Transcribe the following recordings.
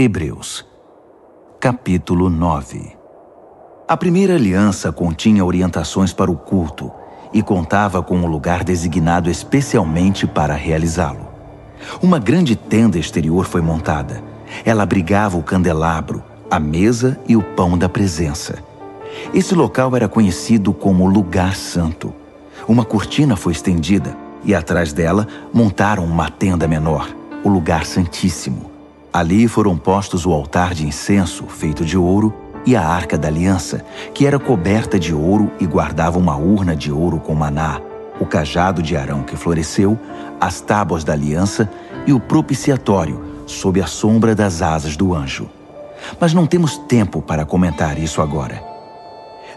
Hebreus, capítulo 9. A primeira aliança continha orientações para o culto e contava com um lugar designado especialmente para realizá-lo. Uma grande tenda exterior foi montada. Ela abrigava o candelabro, a mesa e o pão da presença. Esse local era conhecido como Lugar Santo. Uma cortina foi estendida e atrás dela montaram uma tenda menor, o Lugar Santíssimo. Ali foram postos o altar de incenso, feito de ouro, e a Arca da Aliança, que era coberta de ouro e guardava uma urna de ouro com maná, o cajado de Arão que floresceu, as tábuas da aliança e o propiciatório, sob a sombra das asas do anjo. Mas não temos tempo para comentar isso agora.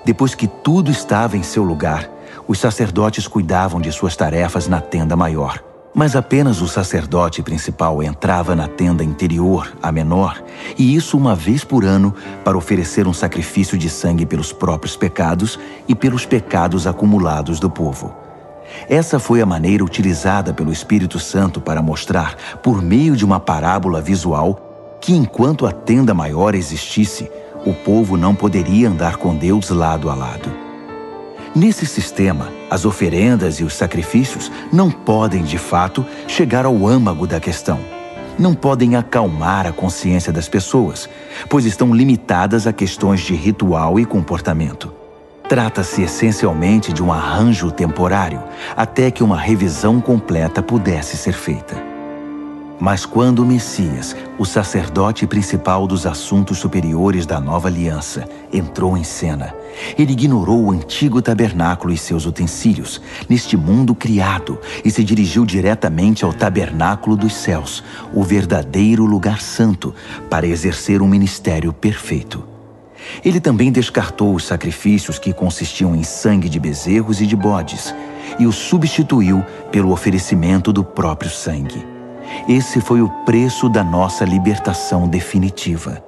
Depois que tudo estava em seu lugar, os sacerdotes cuidavam de suas tarefas na tenda maior. Mas apenas o sacerdote principal entrava na tenda interior, a menor, e isso uma vez por ano, para oferecer um sacrifício de sangue pelos próprios pecados e pelos pecados acumulados do povo. Essa foi a maneira utilizada pelo Espírito Santo para mostrar, por meio de uma parábola visual, que enquanto a tenda maior existisse, o povo não poderia andar com Deus lado a lado. Nesse sistema, as oferendas e os sacrifícios não podem, de fato, chegar ao âmago da questão. Não podem acalmar a consciência das pessoas, pois estão limitadas a questões de ritual e comportamento. Trata-se essencialmente de um arranjo temporário, até que uma revisão completa pudesse ser feita. Mas quando o Messias, o sacerdote principal dos assuntos superiores da nova aliança, entrou em cena, ele ignorou o antigo tabernáculo e seus utensílios, neste mundo criado, e se dirigiu diretamente ao tabernáculo dos céus, o verdadeiro lugar santo, para exercer um ministério perfeito. Ele também descartou os sacrifícios que consistiam em sangue de bezerros e de bodes, e os substituiu pelo oferecimento do próprio sangue. Esse foi o preço da nossa libertação definitiva.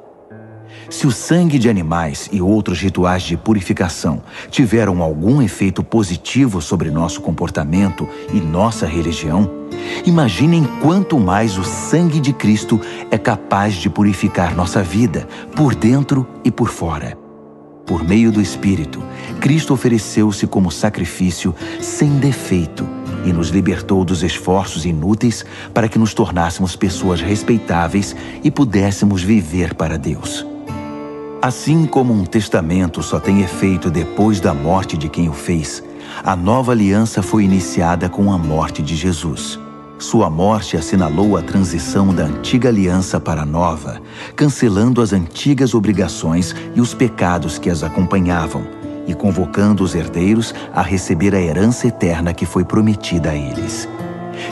Se o sangue de animais e outros rituais de purificação tiveram algum efeito positivo sobre nosso comportamento e nossa religião, imaginem quanto mais o sangue de Cristo é capaz de purificar nossa vida, por dentro e por fora. Por meio do Espírito, Cristo ofereceu-se como sacrifício sem defeito e nos libertou dos esforços inúteis para que nos tornássemos pessoas respeitáveis e pudéssemos viver para Deus. Assim como um testamento só tem efeito depois da morte de quem o fez, a nova aliança foi iniciada com a morte de Jesus. Sua morte assinalou a transição da antiga aliança para a nova, cancelando as antigas obrigações e os pecados que as acompanhavam, e convocando os herdeiros a receber a herança eterna que foi prometida a eles.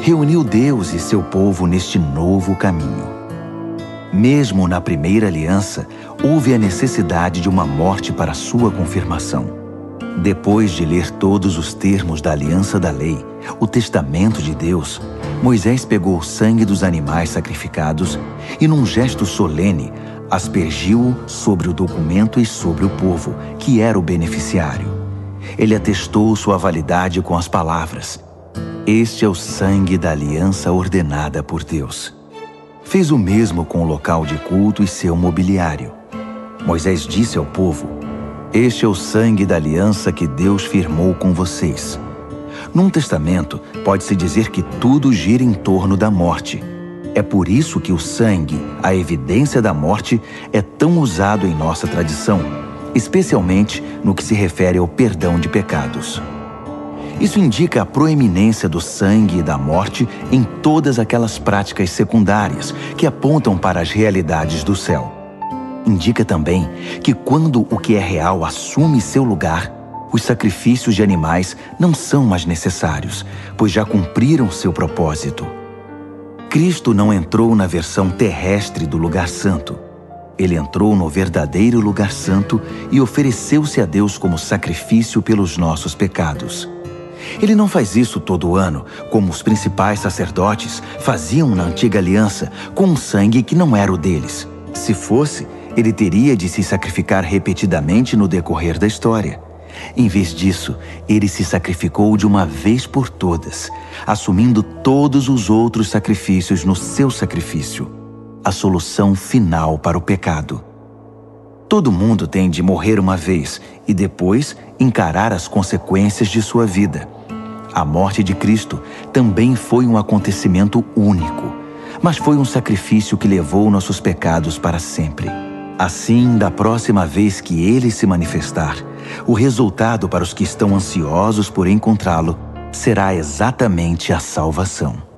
Reuniu Deus e seu povo neste novo caminho. Mesmo na primeira aliança, houve a necessidade de uma morte para sua confirmação. Depois de ler todos os termos da aliança da lei, o testamento de Deus, Moisés pegou o sangue dos animais sacrificados e, num gesto solene, aspergiu-o sobre o documento e sobre o povo, que era o beneficiário. Ele atestou sua validade com as palavras: "Este é o sangue da aliança ordenada por Deus." Fez o mesmo com o local de culto e seu mobiliário. Moisés disse ao povo: "Este é o sangue da aliança que Deus firmou com vocês." Num testamento, pode-se dizer que tudo gira em torno da morte. É por isso que o sangue, a evidência da morte, é tão usado em nossa tradição, especialmente no que se refere ao perdão de pecados. Isso indica a proeminência do sangue e da morte em todas aquelas práticas secundárias que apontam para as realidades do céu. Indica também que quando o que é real assume seu lugar, os sacrifícios de animais não são mais necessários, pois já cumpriram seu propósito. Cristo não entrou na versão terrestre do lugar santo. Ele entrou no verdadeiro lugar santo e ofereceu-se a Deus como sacrifício pelos nossos pecados. Ele não faz isso todo ano, como os principais sacerdotes faziam na antiga aliança, com um sangue que não era o deles. Se fosse, ele teria de se sacrificar repetidamente no decorrer da história. Em vez disso, ele se sacrificou de uma vez por todas, assumindo todos os outros sacrifícios no seu sacrifício. a solução final para o pecado. Todo mundo tem de morrer uma vez e depois encarar as consequências de sua vida. A morte de Cristo também foi um acontecimento único, mas foi um sacrifício que levou nossos pecados para sempre. Assim, da próxima vez que Ele se manifestar, o resultado para os que estão ansiosos por encontrá-lo será exatamente a salvação.